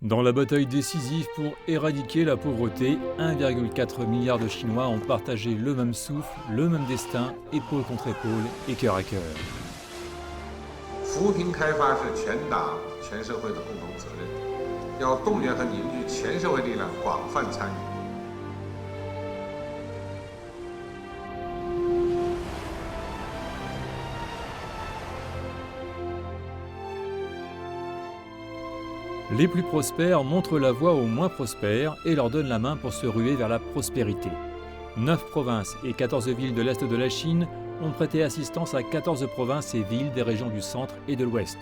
Dans la bataille décisive pour éradiquer la pauvreté, 1,4 milliard de Chinois ont partagé le même souffle, le même destin, épaule contre épaule et cœur à cœur. 扶贫开发是全党全社会的共同责任，要动员和凝聚全社会力量，广泛参与。 Les plus prospères montrent la voie aux moins prospères et leur donnent la main pour se ruer vers la prospérité. 9 provinces et 14 villes de l'Est de la Chine ont prêté assistance à 14 provinces et villes des régions du centre et de l'Ouest.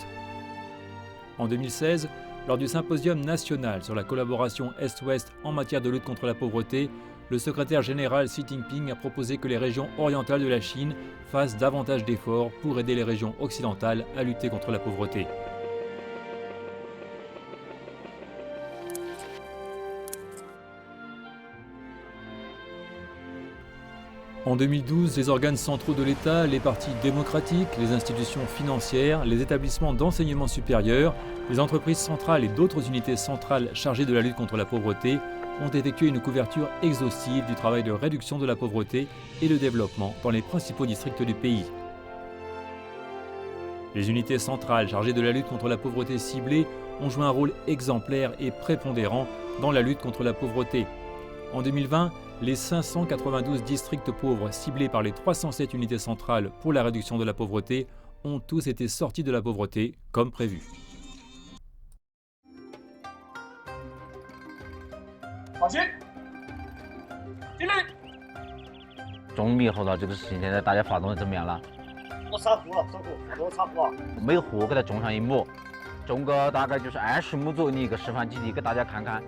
En 2016, lors du symposium national sur la collaboration Est-Ouest en matière de lutte contre la pauvreté, le secrétaire général Xi Jinping a proposé que les régions orientales de la Chine fassent davantage d'efforts pour aider les régions occidentales à lutter contre la pauvreté. En 2012, les organes centraux de l'État, les partis démocratiques, les institutions financières, les établissements d'enseignement supérieur, les entreprises centrales et d'autres unités centrales chargées de la lutte contre la pauvreté ont effectué une couverture exhaustive du travail de réduction de la pauvreté et de développement dans les principaux districts du pays. Les unités centrales chargées de la lutte contre la pauvreté ciblée ont joué un rôle exemplaire et prépondérant dans la lutte contre la pauvreté. En 2020, les 592 districts pauvres ciblés par les 307 unités centrales pour la réduction de la pauvreté ont tous été sortis de la pauvreté comme prévu. 好心，进来。中猕猴桃这个事情，现在大家发动的怎么样了？我插湖了，我插湖了。每户给它种上1亩，种个大概就是20亩左右的一个示范基地，给大家看看。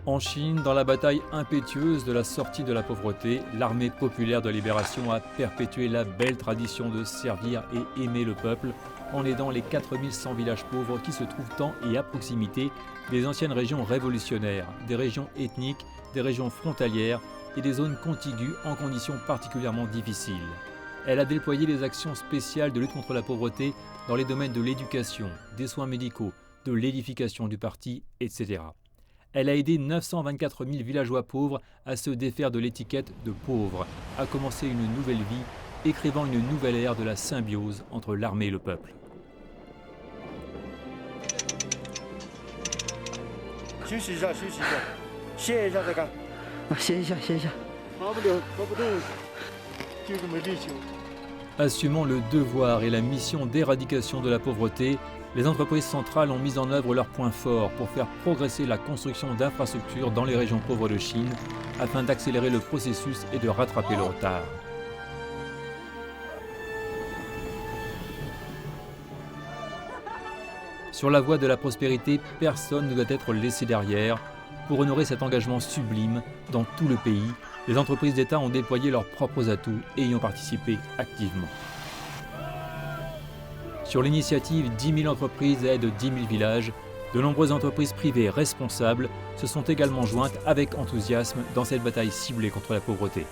En Chine, dans la bataille impétueuse de la sortie de la pauvreté, l'armée populaire de libération a perpétué la belle tradition de servir et aimer le peuple en aidant les 4100 villages pauvres qui se trouvent en et à proximité des anciennes régions révolutionnaires, des régions ethniques, des régions frontalières et des zones contiguës en conditions particulièrement difficiles. Elle a déployé les actions spéciales de lutte contre la pauvreté dans les domaines de l'éducation, des soins médicaux, de l'édification du parti, etc. Elle a aidé 924 000 villageois pauvres à se défaire de l'étiquette de pauvre, à commencer une nouvelle vie, écrivant une nouvelle ère de la symbiose entre l'armée et le peuple. 休息一下，休息一下，歇一下再干。歇一下，歇一下。跑不了，跑不动，就是没力气。 Assumant le devoir et la mission d'éradication de la pauvreté, les entreprises centrales ont mis en œuvre leurs points forts pour faire progresser la construction d'infrastructures dans les régions pauvres de Chine, afin d'accélérer le processus et de rattraper le retard. Sur la voie de la prospérité, personne ne doit être laissé derrière. Pour honorer cet engagement sublime, dans tout le pays, les entreprises d'État ont déployé leurs propres atouts et y ont participé activement. Sur l'initiative 10 000 entreprises aident 10 000 villages, de nombreuses entreprises privées responsables se sont également jointes avec enthousiasme dans cette bataille ciblée contre la pauvreté.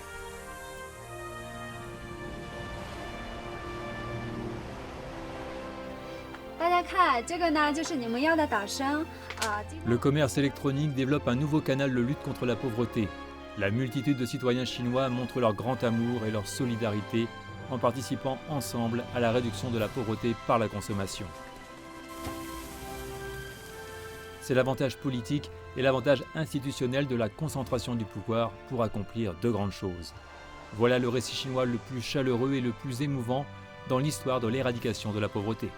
Le commerce électronique développe un nouveau canal de lutte contre la pauvreté. La multitude de citoyens chinois montrent leur grand amour et leur solidarité en participant ensemble à la réduction de la pauvreté par la consommation. C'est l'avantage politique et l'avantage institutionnel de la concentration du pouvoir pour accomplir de grandes choses. Voilà le récit chinois le plus chaleureux et le plus émouvant dans l'histoire de l'éradication de la pauvreté.